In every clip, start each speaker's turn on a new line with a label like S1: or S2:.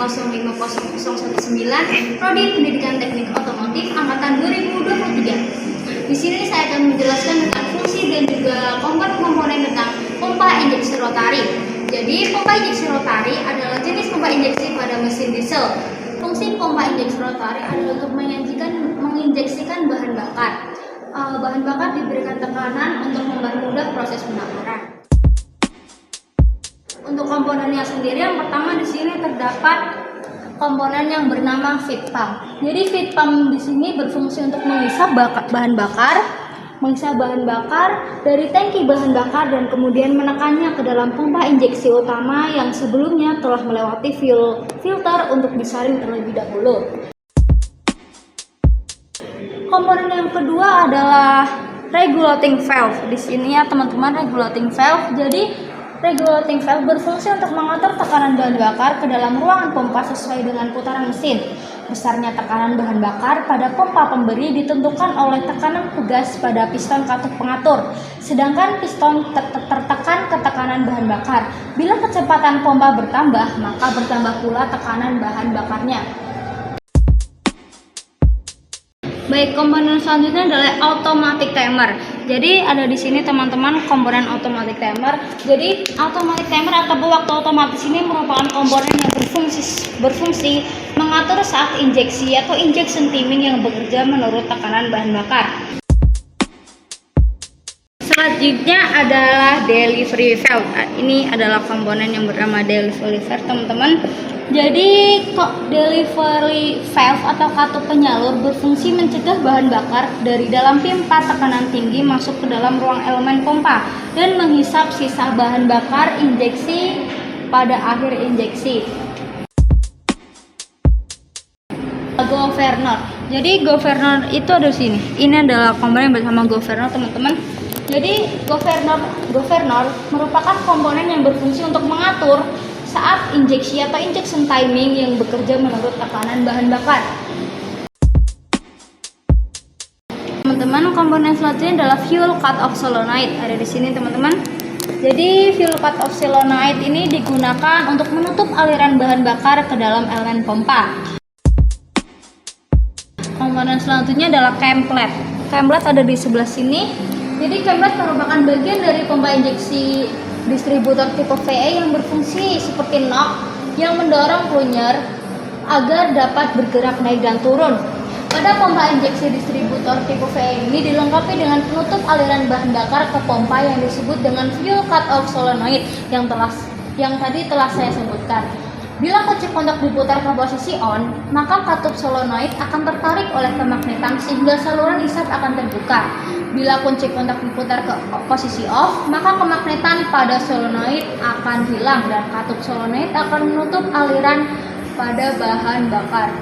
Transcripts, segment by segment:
S1: 05019, Prodi Pendidikan Teknik Otomotif angkatan 2023. Di sini saya akan menjelaskan tentang fungsi dan juga komponen tentang pompa injeksi rotari. Jadi, pompa injeksi rotari adalah jenis pompa injeksi pada mesin diesel. Fungsi pompa injeksi rotari adalah untuk menginjeksikan bahan bakar. Bahan bakar diberikan tekanan untuk mempermudah proses pembakaran. Untuk komponennya sendiri, yang pertama di sini terdapat komponen yang bernama feed pump. Jadi feed pump di sini berfungsi untuk mengisap bahan bakar dari tangki bahan bakar dan kemudian menekannya ke dalam pompa injeksi utama yang sebelumnya telah melewati filter untuk disaring terlebih dahulu. Komponen yang kedua adalah regulating valve. Di sini ya teman-teman, regulating valve. Jadi regulating valve berfungsi untuk mengatur tekanan bahan bakar ke dalam ruangan pompa sesuai dengan putaran mesin. Besarnya tekanan bahan bakar pada pompa pemberi ditentukan oleh tekanan pegas pada piston katup pengatur, sedangkan piston tertekan ke tekanan bahan bakar. Bila kecepatan pompa bertambah, maka bertambah pula tekanan bahan bakarnya. Baik, komponen selanjutnya adalah automatic timer. Jadi ada di sini teman-teman komponen automatic timer. Jadi automatic timer atau waktu otomatis ini merupakan komponen yang berfungsi mengatur saat injeksi atau injection timing yang bekerja menurut tekanan bahan bakar. Selanjutnya adalah delivery valve. Ini adalah komponen yang bernama delivery valve, teman-teman. Jadi delivery valve atau katup penyalur berfungsi mencegah bahan bakar dari dalam pipa tekanan tinggi masuk ke dalam ruang elemen pompa dan menghisap sisa bahan bakar injeksi pada akhir injeksi. Governor. Jadi governor itu ada di sini. Ini adalah komponen bersama governor, teman-teman. Jadi governor merupakan komponen yang berfungsi untuk mengatur saat injeksi atau injection timing yang bekerja menurut tekanan bahan bakar. Teman-teman, komponen selanjutnya adalah fuel cut-off solenoid. Ada di sini, teman-teman. Jadi fuel cut-off solenoid ini digunakan untuk menutup aliran bahan bakar ke dalam elemen pompa. Komponen selanjutnya adalah cam-plate. Cam-plate ada di sebelah sini. Jadi cam-plate merupakan bagian dari pompa injeksi distributor tipe VE yang berfungsi seperti knob yang mendorong plunger agar dapat bergerak naik dan turun. Pada pompa injeksi distributor tipe VE ini dilengkapi dengan penutup aliran bahan bakar ke pompa yang disebut dengan fuel cut-off solenoid yang tadi telah saya sebutkan. Bila kunci kontak diputar ke posisi on, maka katup solenoid akan tertarik oleh kemagnetan sehingga saluran isap akan terbuka. Bila kunci kontak diputar ke posisi off, maka kemagnetan pada solenoid akan hilang dan katup solenoid akan menutup aliran pada bahan bakar.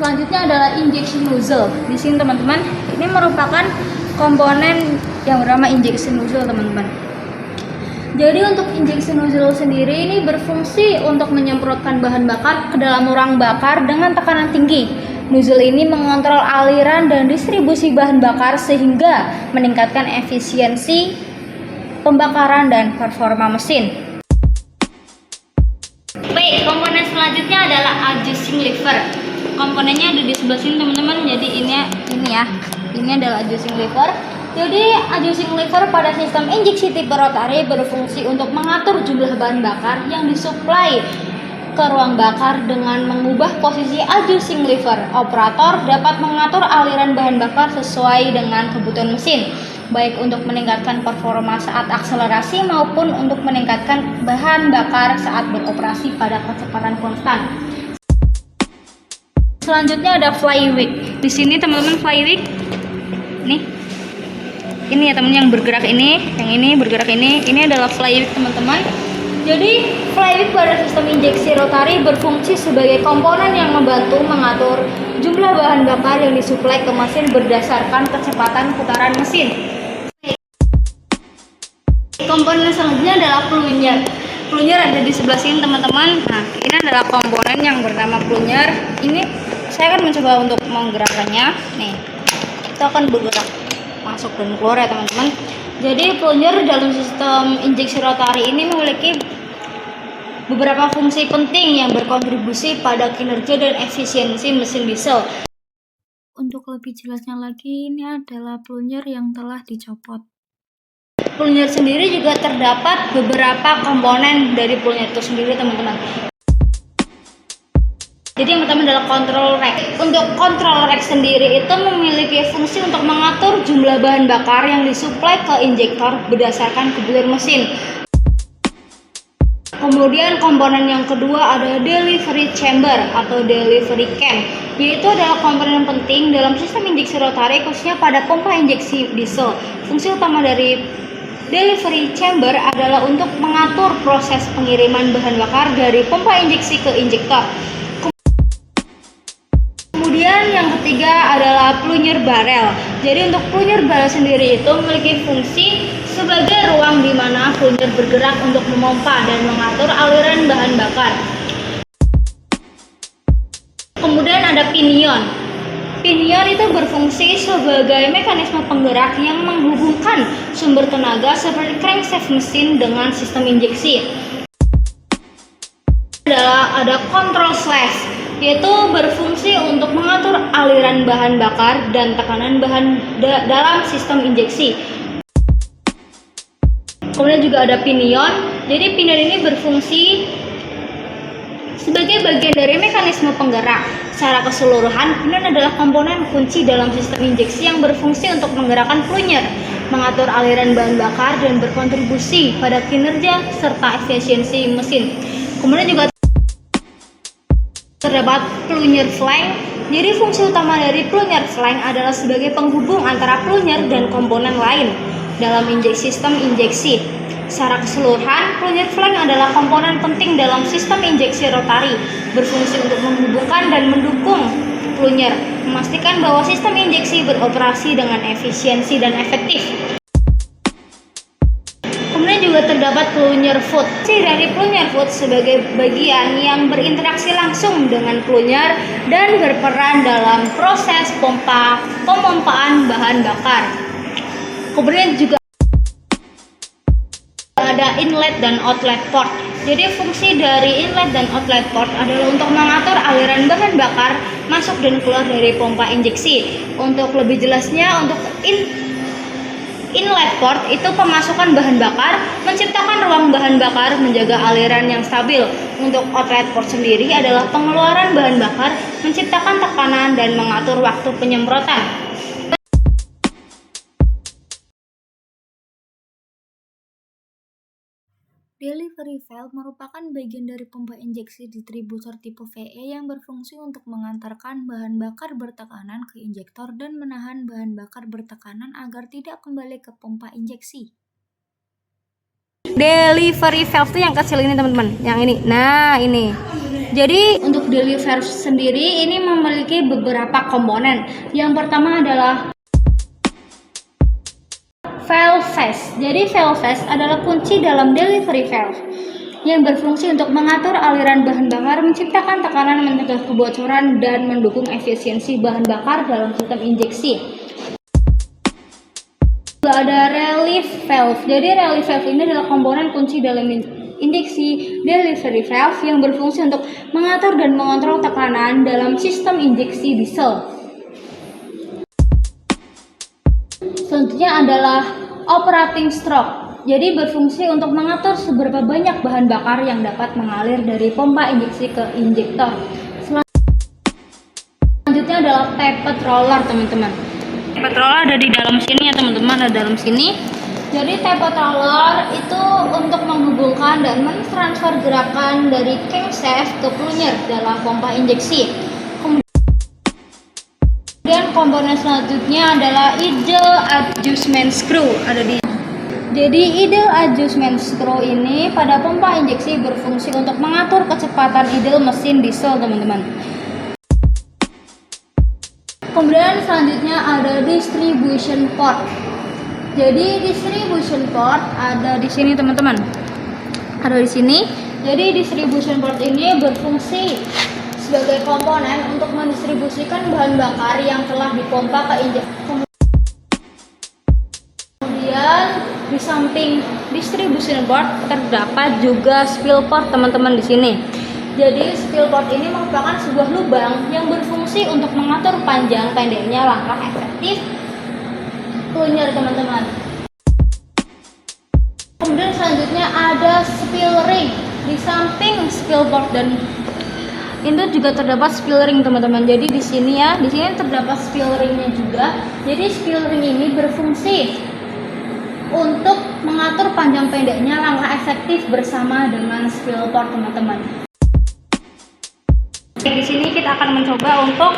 S1: Selanjutnya adalah injection nozzle. Di sini teman-teman, ini merupakan komponen yang bernama injection nozzle, teman-teman. Jadi untuk injection nozzle sendiri ini berfungsi untuk menyemprotkan bahan bakar ke dalam ruang bakar dengan tekanan tinggi. Nozzle ini mengontrol aliran dan distribusi bahan bakar sehingga meningkatkan efisiensi pembakaran dan performa mesin. Baik, komponen selanjutnya adalah adjusting lever. Komponennya ada di sebelah sini, teman-teman. Jadi ini adalah adjusting lever. Jadi adjusting lever pada sistem injeksi tipe rotari berfungsi untuk mengatur jumlah bahan bakar yang disuplai ke ruang bakar dengan mengubah posisi adjusting lever. Operator dapat mengatur aliran bahan bakar sesuai dengan kebutuhan mesin, baik untuk meningkatkan performa saat akselerasi maupun untuk meningkatkan bahan bakar saat beroperasi pada kecepatan konstan. Selanjutnya ada flywheel. Di sini teman-teman flywheel. Ini ya teman, yang bergerak ini, yang ini bergerak ini adalah flywheel, teman-teman. Jadi flywheel pada sistem injeksi rotari berfungsi sebagai komponen yang membantu mengatur jumlah bahan bakar yang disuplai ke mesin berdasarkan kecepatan putaran mesin. Komponen selanjutnya adalah plunger. Plunger ada di sebelah sini, teman-teman. Nah, ini adalah komponen yang bernama plunger. Ini saya akan mencoba untuk menggerakkannya. Nih, itu akan bergerak masuk dan keluar ya teman-teman. Jadi plunger dalam sistem injeksi rotari ini memiliki beberapa fungsi penting yang berkontribusi pada kinerja dan efisiensi mesin diesel. Untuk lebih jelasnya lagi, ini adalah plunger yang telah dicopot. Plunger sendiri juga terdapat beberapa komponen dari plunger itu sendiri, teman-teman. Jadi yang pertama adalah control rack. Untuk control rack sendiri itu memiliki fungsi untuk mengatur jumlah bahan bakar yang disuplai ke injektor berdasarkan kebutuhan mesin. Kemudian komponen yang kedua adalah delivery chamber atau delivery cam, yaitu adalah komponen penting dalam sistem injeksi rotari khususnya pada pompa injeksi diesel. Fungsi utama dari delivery chamber adalah untuk mengatur proses pengiriman bahan bakar dari pompa injeksi ke injektor. Kemudian yang ketiga adalah plunger barrel. Jadi untuk plunger barrel sendiri itu memiliki fungsi sebagai ruang di mana plunger bergerak untuk memompa dan mengatur aliran bahan bakar. Kemudian ada pinion. Pinion itu berfungsi sebagai mekanisme penggerak yang menghubungkan sumber tenaga seperti crankshaft mesin dengan sistem injeksi. Ada control slash, yaitu berfungsi untuk mengatur aliran bahan bakar dan tekanan bahan dalam sistem injeksi. Kemudian juga ada pinion. Jadi pinion ini berfungsi sebagai bagian dari mekanisme penggerak. Secara keseluruhan, pinion adalah komponen kunci dalam sistem injeksi yang berfungsi untuk menggerakkan plunger, mengatur aliran bahan bakar dan berkontribusi pada kinerja serta efisiensi mesin. Kemudian juga terdapat plunger flank. Jadi fungsi utama dari plunger flank adalah sebagai penghubung antara plunger dan komponen lain dalam sistem injeksi. Secara keseluruhan, plunger flank adalah komponen penting dalam sistem injeksi rotari, berfungsi untuk menghubungkan dan mendukung plunger, memastikan bahwa sistem injeksi beroperasi dengan efisiensi dan efektif. Kemudian juga terdapat plunger foot. Dari plunger foot sebagai bagian yang berinteraksi langsung dengan plunger dan berperan dalam proses pemompaan bahan bakar. Kemudian juga ada inlet dan outlet port. Jadi fungsi dari inlet dan outlet port adalah untuk mengatur aliran bahan bakar masuk dan keluar dari pompa injeksi. Untuk lebih jelasnya, untuk inlet port itu pemasukan bahan bakar, menciptakan ruang bahan bakar, menjaga aliran yang stabil. Untuk outlet port sendiri adalah pengeluaran bahan bakar, menciptakan tekanan dan mengatur waktu penyemprotan. Delivery valve merupakan bagian dari pompa injeksi distributor tipe VE yang berfungsi untuk mengantarkan bahan bakar bertekanan ke injektor dan menahan bahan bakar bertekanan agar tidak kembali ke pompa injeksi. Delivery valve itu yang kecil ini, teman-teman. Yang ini. Nah, ini. Jadi untuk delivery valve sendiri ini memiliki beberapa komponen. Yang pertama adalah valve face. Jadi valve face adalah kunci dalam delivery valve yang berfungsi untuk mengatur aliran bahan bakar, menciptakan tekanan, mencegah kebocoran, dan mendukung efisiensi bahan bakar dalam sistem injeksi. Juga ada relief valve. Jadi relief valve ini adalah komponen kunci dalam injeksi delivery valve yang berfungsi untuk mengatur dan mengontrol tekanan dalam sistem injeksi diesel. Selanjutnya adalah operating stroke. Jadi berfungsi untuk mengatur seberapa banyak bahan bakar yang dapat mengalir dari pompa injeksi ke injektor. Selanjutnya adalah tapered roller, teman-teman. Tapered roller ada di dalam sini ya, teman-teman, ada dalam sini. Jadi tapered roller itu untuk menghubungkan dan mentransfer gerakan dari crankshaft ke plunger dalam pompa injeksi. Kemudian komponen selanjutnya adalah idle adjustment screw. Jadi idle adjustment screw ini pada pompa injeksi berfungsi untuk mengatur kecepatan idle mesin diesel, teman-teman. Kemudian selanjutnya ada distribution port. Jadi distribution port ada di sini, teman-teman. Ada di sini. Jadi distribution port ini berfungsi sebagai komponen untuk mendistribusikan bahan bakar yang telah dipompa ke injektor. Kemudian Di samping distribution board terdapat juga spill port teman-teman di sini. Jadi spill port ini merupakan sebuah lubang yang berfungsi untuk mengatur panjang pendeknya langkah efektif cleaner teman-teman. Kemudian selanjutnya ada spill ring. Di samping spill board dan itu juga terdapat spill ring teman-teman. Jadi di sini terdapat spill ringnya juga. Jadi spill ring ini berfungsi untuk mengatur panjang pendeknya langkah efektif bersama dengan spill port teman-teman. Di sini kita akan mencoba untuk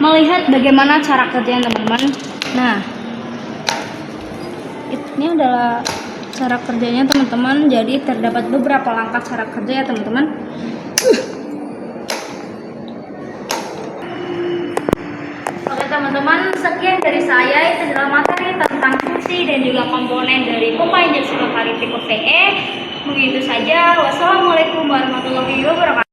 S1: melihat bagaimana cara kerjanya teman-teman. Nah, ini adalah cara kerjanya teman-teman. Jadi terdapat beberapa langkah cara kerja ya teman-teman. Oke teman-teman, sekian dari saya. Itu adalah materi tentang fungsi dan juga komponen dari pompa injeksi lokalis tipe VE. Mungkin itu saja. Wassalamualaikum warahmatullahi wabarakatuh.